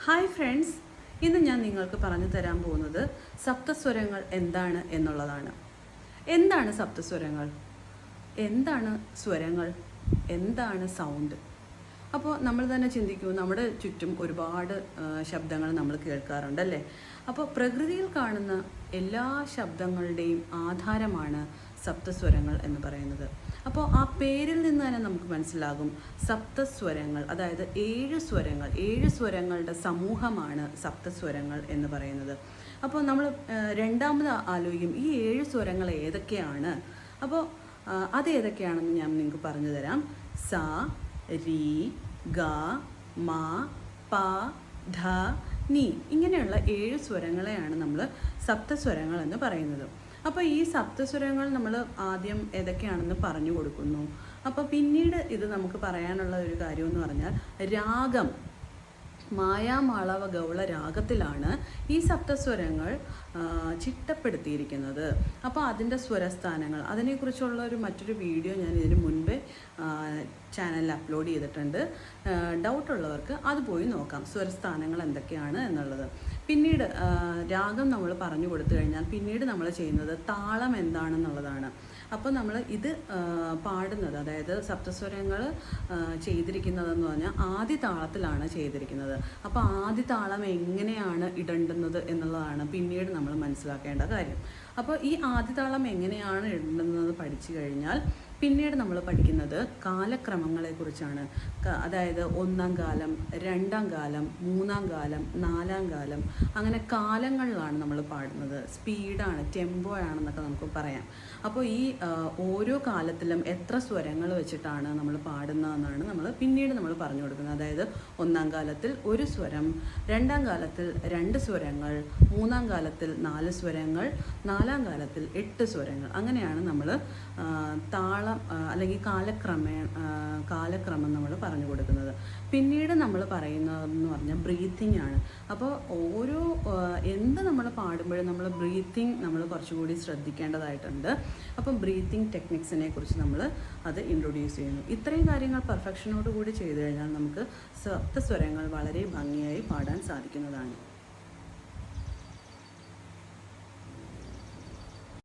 Hi friends, ഇന്ന് ഞാൻ നിങ്ങൾക്ക് പറഞ്ഞു തരാൻ പോകുന്നത് സപ്തസ്വരങ്ങൾ എന്താണ് എന്നുള്ളതാണ്. എന്താണ് സപ്തസ്വരങ്ങൾ? എന്താണ് സ്വരങ്ങൾ? എന്താണ് സൗണ്ട്? അപ്പോൾ നമ്മൾ തന്നെ ചിന്തിക്കൂ, നമ്മുടെ ചുറ്റും ഒരുപാട് ശബ്ദങ്ങൾ നമ്മൾ കേൾക്കാറുണ്ടല്ലേ. അപ്പോൾ പ്രകൃതിയിൽ കാണുന്ന എല്ലാ ശബ്ദങ്ങളുടെയും ആധാരമാണ് സപ്തസ്വരങ്ങൾ എന്ന് പറയുന്നത്. അപ്പോൾ ആ പേരിൽ നിന്ന് തന്നെ നമുക്ക് മനസ്സിലാകും, സപ്തസ്വരങ്ങൾ അതായത് 7 സ്വരങ്ങൾ, 7 സ്വരങ്ങളുടെ സമൂഹമാണ് സപ്തസ്വരങ്ങൾ എന്ന് പറയുന്നത്. അപ്പോൾ നമ്മൾ രണ്ടാമത് ആലോചിക്കും, ഈ 7 സ്വരങ്ങൾ ഏതൊക്കെയാണ്? അപ്പോൾ അത് ഏതൊക്കെയാണെന്ന് ഞാൻ നിങ്ങൾക്ക് പറഞ്ഞു തരാം. സ, രി, ഗ, മ, പ, ധ, നി ഇങ്ങനെയുള്ള 7 സ്വരങ്ങളെയാണ് നമ്മൾ സപ്തസ്വരങ്ങൾ എന്ന് പറയുന്നത്. അപ്പോൾ ഈ സപ്തസ്വരങ്ങൾ നമ്മൾ ആദ്യം ഏതൊക്കെയാണെന്ന് പറഞ്ഞു കൊടുക്കുന്നു. അപ്പോൾ പിന്നീട് ഇത് നമുക്ക് പറയാനുള്ള ഒരു കാര്യം എന്ന് പറഞ്ഞാൽ, രാഗം മായാമാളവ ഗൗള രാഗത്തിലാണ് ഈ സപ്തസ്വരങ്ങൾ ചിട്ടപ്പെടുത്തിയിരിക്കുന്നത്. അപ്പോൾ അതിൻ്റെ സ്വരസ്ഥാനങ്ങൾ, അതിനെക്കുറിച്ചുള്ള മറ്റൊരു വീഡിയോ ഞാൻ ഇതിന് മുൻപേ ചാനലിൽ അപ്ലോഡ് ചെയ്തിട്ടുണ്ട്. ഡൗട്ടുള്ളവർക്ക് അത് പോയി നോക്കാം, സ്വരസ്ഥാനങ്ങൾ എന്തൊക്കെയാണ് എന്നുള്ളത്. പിന്നീട് രാഗം നമ്മൾ പറഞ്ഞു കൊടുത്തു കഴിഞ്ഞാൽ പിന്നീട് നമ്മൾ ചെയ്യുന്നത് താളം എന്താണെന്നുള്ളതാണ്. അപ്പോൾ നമ്മൾ ഇത് പാടുന്നത്, അതായത് സപ്തസ്വരങ്ങൾ ചെയ്തിരിക്കുന്നതെന്ന് പറഞ്ഞാൽ ആദ്യ താളത്തിലാണ് ചെയ്തിരിക്കുന്നത്. അപ്പോൾ ആദ്യ താളം എങ്ങനെയാണ് ഇടേണ്ടുന്നത് എന്നുള്ളതാണ് പിന്നീട് നമ്മൾ മനസ്സിലാക്കേണ്ട കാര്യം. അപ്പോൾ ഈ ആദ്യ താളം എങ്ങനെയാണ് ഇടേണ്ടുന്നത് പഠിച്ചു കഴിഞ്ഞാൽ പിന്നീട് നമ്മൾ പഠിക്കുന്നത് കാലക്രമങ്ങളെക്കുറിച്ചാണ്. അതായത് 1-ാം കാലം, 2-ാം കാലം, 3-ാം കാലം, 4-ാം കാലം, അങ്ങനെ കാലങ്ങളിലാണ് നമ്മൾ പാടുന്നത്. സ്പീഡാണ്, ടെമ്പോ ആണെന്നൊക്കെ നമുക്ക് പറയാം. അപ്പോൾ ഈ ഓരോ കാലത്തിലും എത്ര സ്വരങ്ങൾ വെച്ചിട്ടാണ് നമ്മൾ പാടുന്നതെന്നാണ് പിന്നീട് നമ്മൾ പറഞ്ഞു കൊടുക്കുന്നത്. അതായത് 1-ാം കാലത്തിൽ 1 സ്വരം, 2-ാം കാലത്തിൽ 2 സ്വരങ്ങൾ, 3-ാം കാലത്തിൽ 4 സ്വരങ്ങൾ, 4-ാം കാലത്തിൽ 8 സ്വരങ്ങൾ. അങ്ങനെയാണ് നമ്മൾ താളം അല്ലെങ്കിൽ കാലക്രമം നമ്മൾ പറഞ്ഞു കൊടുക്കുന്നത്. പിന്നീട് നമ്മൾ പറയുന്നതെന്ന് പറഞ്ഞാൽ ബ്രീത്തിങ് ആണ്. അപ്പോൾ ഓരോ എന്ത് നമ്മൾ പാടുമ്പോഴും നമ്മൾ ബ്രീത്തിങ് നമ്മൾ കുറച്ചുകൂടി ശ്രദ്ധിക്കേണ്ടതായിട്ടുണ്ട്. അപ്പം ബ്രീത്തിങ് ടെക്നിക്സിനെ കുറിച്ച് നമ്മൾ അത് ഇൻട്രൊഡ്യൂസ് ചെയ്യുന്നു. ഇത്രയും കാര്യങ്ങൾ പെർഫെക്ഷനോട് കൂടി ചെയ്തു കഴിഞ്ഞാൽ നമുക്ക് സപ്തസ്വരങ്ങൾ വളരെ ഭംഗിയായി പാടാൻ സാധിക്കുന്നതാണ്.